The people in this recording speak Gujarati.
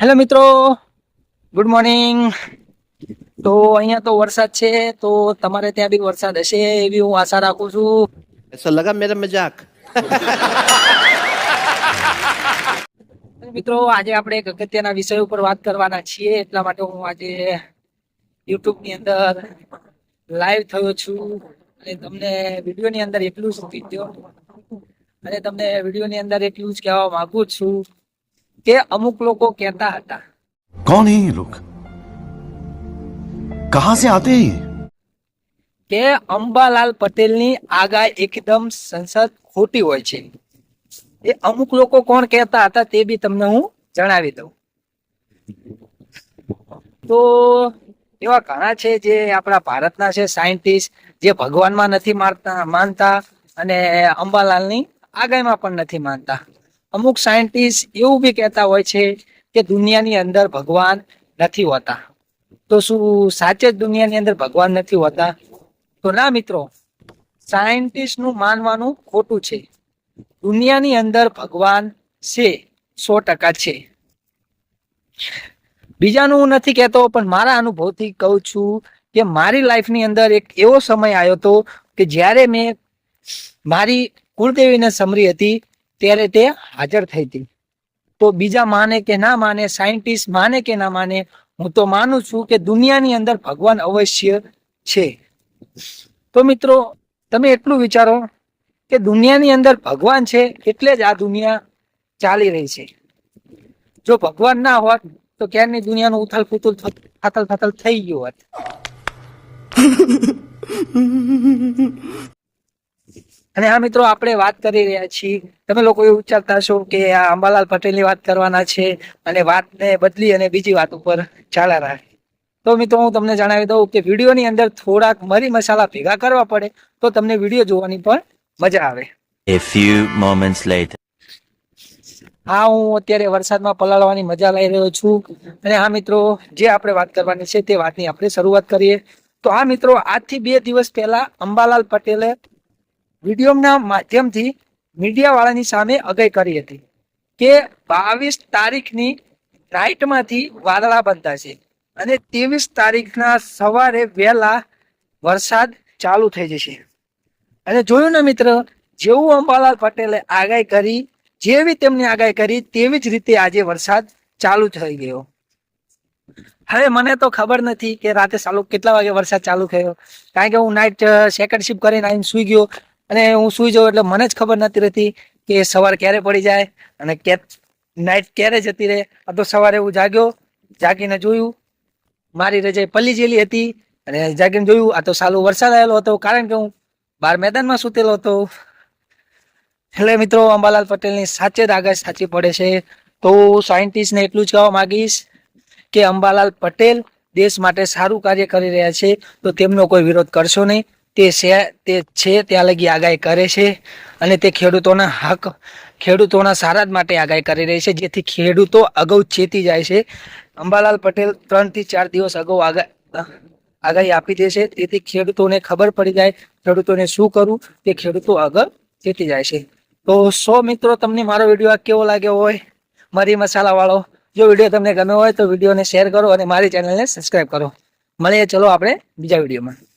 હેલો મિત્રો, ગુડ મોર્નિંગ। તો અહીંયા તો વરસાદ છે, તો તમારે ત્યાં બી વરસાદ હશે એવી હું આશા રાખું છું। ऐसा लगा मेरा मजाक। મિત્રો આજે આપણે એક અગત્યના વિષય ઉપર વાત કરવાના છીએ, એટલા માટે હું આજે યુટ્યુબ ની અંદર લાઈવ થયો છું અને તમને વિડીયો ની અંદર એટલું જ કહેવા માંગુ છું કે અમુક લોકો કહેતા હતા, कौन है ये लोग? कहां से आते हैं ये? કે અંબાલાલ પટેલની આગાહી એકદમ સંસદ ખોટી હોય છે। એ અમુક લોકો કોણ કહેતા હતા તે બી તમને હું જણાવી દઉં। તો એવા ઘણા છે જે આપણા ભારતના છે સાયન્ટિસ્ટ, જે ભગવાનમાં નથી માનતા અને અંબાલાલની આગાહીમાં પણ નથી માનતા। અમુક સાયન્ટિસ્ટ એવું બી કહેતા હોય છે કે દુનિયાની અંદર ભગવાન નથી હોતા। તો શું સાચે જ દુનિયાની અંદર ભગવાન નથી હોતા? તો ના મિત્રો, સાયન્ટિસ્ટ નું માનવાનું ખોટું છે। દુનિયાની અંદર ભગવાન છે, 100% છે। બીજાનું હું નથી કહેતો, પણ મારા અનુભવથી કહું છું કે મારી લાઈફની અંદર એક એવો સમય આવ્યો હતો કે જ્યારે મેં મારી કુળદેવીને સમરી હતી ત્યારે તે હાજર થઈ હતી। તો બીજા માને કે ના માને, સાયન્ટિસ્ટ માને કે ના માને, હું તો માનું છું કે દુનિયાની અંદર ભગવાન અવશ્ય છે। તો મિત્રો તમે એટલું વિચારો કે દુનિયાની અંદર ભગવાન છે એટલે જ આ દુનિયા ચાલી રહી છે। જો ભગવાન ના હોત તો ક્યારની દુનિયાનું ઉથલ પુથલ ફાથલ થઈ ગયું હોત। અને આ મિત્રો આપણે વાત કરી રહ્યા છીએ, તમે લોકો એવું વિચારતા હશો કે આ અંબાલાલ પટેલની વાત કરવાના છે અને વાતને બદલી અને બીજી વાત ઉપર ચાલ્યા રાખે। તો મિત્રો હું તમને જણાવી દઉં કે વિડીયોની અંદર થોડાક મરી મસાલા ભેગા કરવા પડે તો તમને વિડીયો જોવાની પણ મજા આવે। A few moments later. હા, હું અત્યારે વરસાદમાં પલાળવાની મજા લઈ રહ્યો છું। અને હા મિત્રો, જે આપણે વાત કરવાની છે તે વાતની આપણે શરૂઆત કરીએ। તો હા મિત્રો, આજથી 2 દિવસ પહેલા અંબાલાલ પટેલે વિડીયોના માધ્યમથી મીડિયા વાળાની સામે આગાહી કરી હતી કે 22 તારીખની રાઈટમાંથી વાદળા બંધાશે અને 23 તારીખના સવારે વહેલા વરસાદ ચાલુ થઈ જશે। અને જોયું ને મિત્ર, જેવું અંબાલાલ પટેલે આગાહી કરી, જેવી તેમની આગાહી કરી તેવી જ રીતે આજે વરસાદ ચાલુ થઈ ગયો। હવે મને તો ખબર નથી કે રાતે કેટલા વાગે વરસાદ ચાલુ થયો, કારણ કે હું નાઇટ સેકન્ડ શિફ્ટ કરીને આવીને સુઈ ગયો અને હું સુઈ જાઉં એટલે મને જ ખબર નથી રહેતી કે સવાર ક્યારે પડી જાય અને નાઇટ ક્યારે જતી રહે। આ તો સવારે હું જાગ્યો, જાગીને જોયું મારી રજાઈ પલ્લી જેલી હતી અને જાગીને જોયું આ તો સાલું વરસાદ આવેલો હતો, કારણ કે હું બહાર મેદાનમાં સૂતેલો હતો। એટલે મિત્રો, અંબાલાલ પટેલની સાચે જ આગાહી સાચી પડે છે। તો સાયન્ટિસ્ટને એટલું જ કહેવા માંગીશ કે અંબાલાલ પટેલ દેશ માટે સારું કાર્ય કરી રહ્યા છે તો તેમનો કોઈ વિરોધ કરશો નહીં। તે છે ત્યાં લગી આગાહી કરે છે અને તે ખેડૂતોના સારા જ માટે આગાહી કરી રહી છે, જેથી ખેડૂતો અગાઉ ચેતી જાય છે। અંબાલાલ પટેલ 3 થી 4 દિવસ અગાઉ આગાહી આપી દેશે, તેથી ખેડૂતોને ખબર પડી જાય ખેડૂતોને શું કરવું તે ખેડૂતો આગળ ચેતી જાય છે। તો મિત્રો, તમને મારો વિડીયો કેવો લાગ્યો હોય, મરી મસાલા વાળો? જો વિડીયો તમને ગમ્યો હોય તો વિડીયોને શેર કરો અને મારી ચેનલને સબસ્ક્રાઈબ કરો। મળીએ ચલો આપણે બીજા વિડીયોમાં।